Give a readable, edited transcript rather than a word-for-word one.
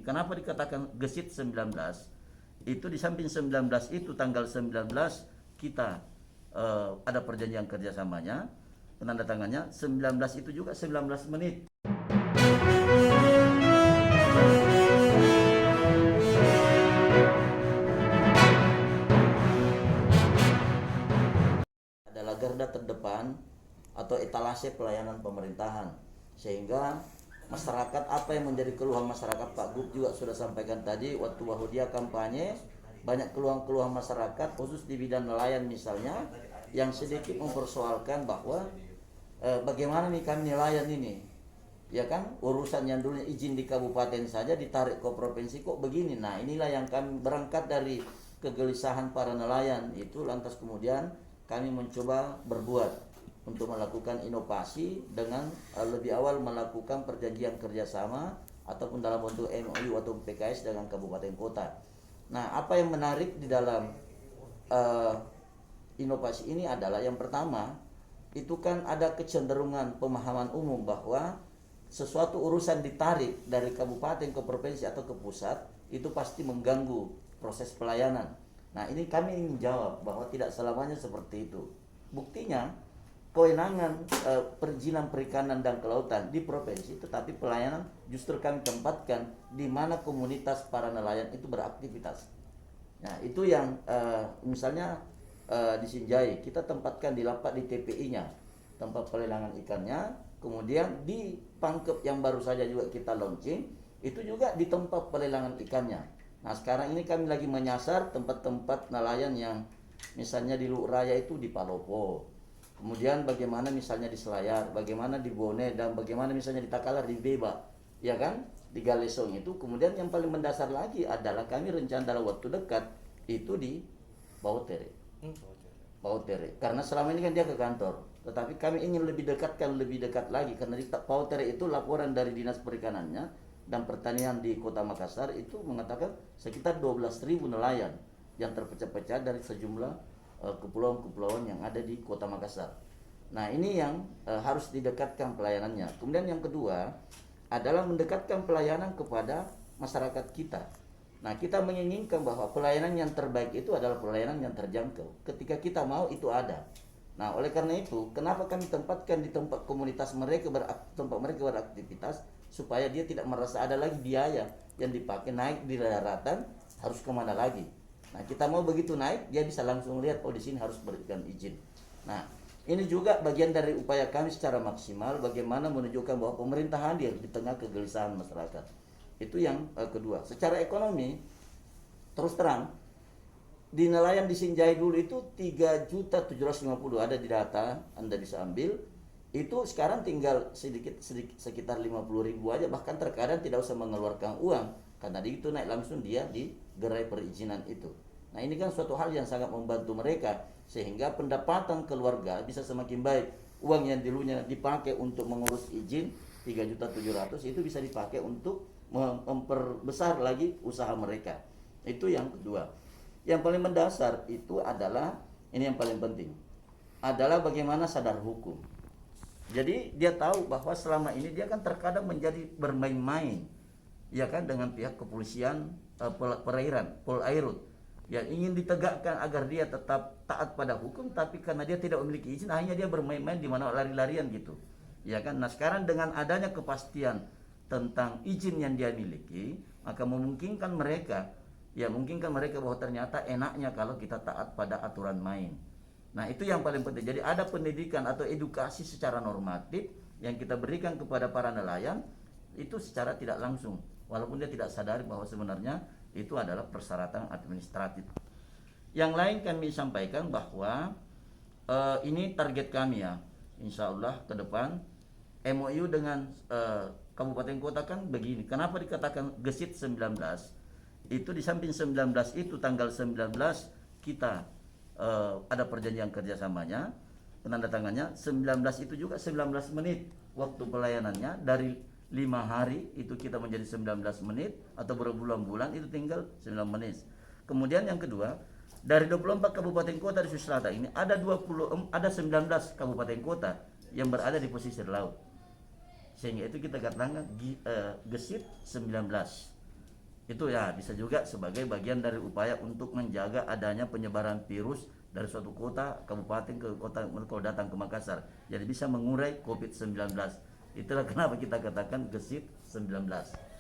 Kenapa dikatakan gesit 19? Itu di samping 19 itu tanggal 19 kita ada perjanjian kerjasamanya, penandatangannya. 19 itu juga 19 menit. Adalah garda terdepan atau etalase pelayanan pemerintahan, sehingga masyarakat, apa yang menjadi keluhan masyarakat, Pak Gub juga sudah sampaikan tadi waktu Wahudia kampanye, banyak keluhan-keluhan masyarakat khusus di bidang nelayan misalnya, yang sedikit mempersoalkan bahwa bagaimana nih kami nelayan ini, ya kan, urusan yang dulunya izin di kabupaten saja ditarik ke provinsi kok begini. Nah inilah yang kami berangkat dari kegelisahan para nelayan itu, lantas kemudian kami mencoba berbuat untuk melakukan inovasi dengan lebih awal melakukan perjanjian kerjasama ataupun dalam bentuk MOU atau PKS dengan kabupaten kota. Nah, apa yang menarik di dalam inovasi ini adalah yang pertama, itu kan ada kecenderungan pemahaman umum bahwa sesuatu urusan ditarik dari kabupaten ke provinsi atau ke pusat itu pasti mengganggu proses pelayanan. Nah, ini kami ingin jawab bahwa tidak selamanya seperti itu. Buktinya, kewenangan perizinan perikanan dan kelautan di provinsi, tetapi pelayanan justru kami tempatkan di mana komunitas para nelayan itu beraktivitas. Nah itu yang misalnya di Sinjai kita tempatkan di lapak di TPI-nya, tempat pelelangan ikannya. Kemudian di Pangkep yang baru saja juga kita launching, itu juga di tempat pelelangan ikannya. Nah sekarang ini kami lagi menyasar tempat-tempat nelayan yang misalnya di Luk Raya itu di Palopo, kemudian bagaimana misalnya di Selayar, bagaimana di Bone, dan bagaimana misalnya di Takalar, di Beba, ya kan, di Galesong itu. Kemudian yang paling mendasar lagi adalah kami rencana dalam waktu dekat itu di Bautere. Bautere, karena selama ini kan dia ke kantor, tetapi kami ingin lebih dekat lagi, karena di Bautere itu laporan dari Dinas Perikanannya dan Pertanian di Kota Makassar itu mengatakan sekitar 12.000 nelayan yang terpecah-pecah dari sejumlah kepulauan-kepulauan yang ada di Kota Makassar. Nah ini yang harus didekatkan pelayanannya. Kemudian yang kedua adalah mendekatkan pelayanan kepada masyarakat kita. Nah kita menginginkan bahwa pelayanan yang terbaik itu adalah pelayanan yang terjangkau. Ketika kita mau itu ada. Nah oleh karena itu kenapa kami tempatkan di tempat komunitas mereka, tempat mereka beraktivitas, supaya dia tidak merasa ada lagi biaya yang dipakai naik di daratan harus kemana lagi. Nah kita mau begitu naik dia bisa langsung lihat, oh di sini harus berikan izin. Nah ini juga bagian dari upaya kami secara maksimal bagaimana menunjukkan bahwa pemerintah hadir di tengah kegelisahan masyarakat. Itu yang kedua. Secara ekonomi terus terang di nelayan di Sinjai dulu itu 3.750.000 ada di data, Anda bisa ambil. Itu sekarang tinggal sedikit sekitar 50.000 aja, bahkan terkadang tidak usah mengeluarkan uang karena itu naik langsung dia di gerai perizinan itu. Nah ini kan suatu hal yang sangat membantu mereka sehingga pendapatan keluarga bisa semakin baik. Uang yang dulunya dipakai untuk mengurus izin 3.700.000 itu bisa dipakai untuk memperbesar lagi usaha mereka. Itu yang kedua. Yang paling mendasar itu adalah, ini yang paling penting, adalah bagaimana sadar hukum. Jadi dia tahu bahwa selama ini dia kan terkadang menjadi bermain-main, ya kan, dengan pihak kepolisian perairan, Polairut, yang ingin ditegakkan agar dia tetap taat pada hukum, tapi karena dia tidak memiliki izin, akhirnya dia bermain-main di mana lari-larian gitu, ya kan. Nah sekarang dengan adanya kepastian tentang izin yang dia miliki, maka memungkinkan mereka bahwa ternyata enaknya kalau kita taat pada aturan main. Nah itu yang paling penting. Jadi ada pendidikan atau edukasi secara normatif yang kita berikan kepada para nelayan itu secara tidak langsung, walaupun dia tidak sadari bahwa sebenarnya itu adalah persyaratan administratif. Yang lain kami sampaikan bahwa ini target kami ya, insya Allah ke depan MOU dengan kabupaten kota kan begini. Kenapa dikatakan gesit 19? Itu di samping 19 itu tanggal 19 kita ada perjanjian kerjasamanya, penandatangannya. 19 itu juga 19 menit waktu pelayanannya, dari 5 hari itu kita menjadi 19 menit, atau berbulan-bulan itu tinggal 9 menit. Kemudian yang kedua, dari 24 kabupaten kota di Sulawesi Selatan ini ada 19 kabupaten kota yang berada di pesisir laut. Sehingga itu kita katakan gesit 19. Itu ya bisa juga sebagai bagian dari upaya untuk menjaga adanya penyebaran virus dari suatu kota, kabupaten ke kota kalau datang ke Makassar. Jadi bisa mengurai COVID-19. Itulah kenapa kita katakan gesit 19.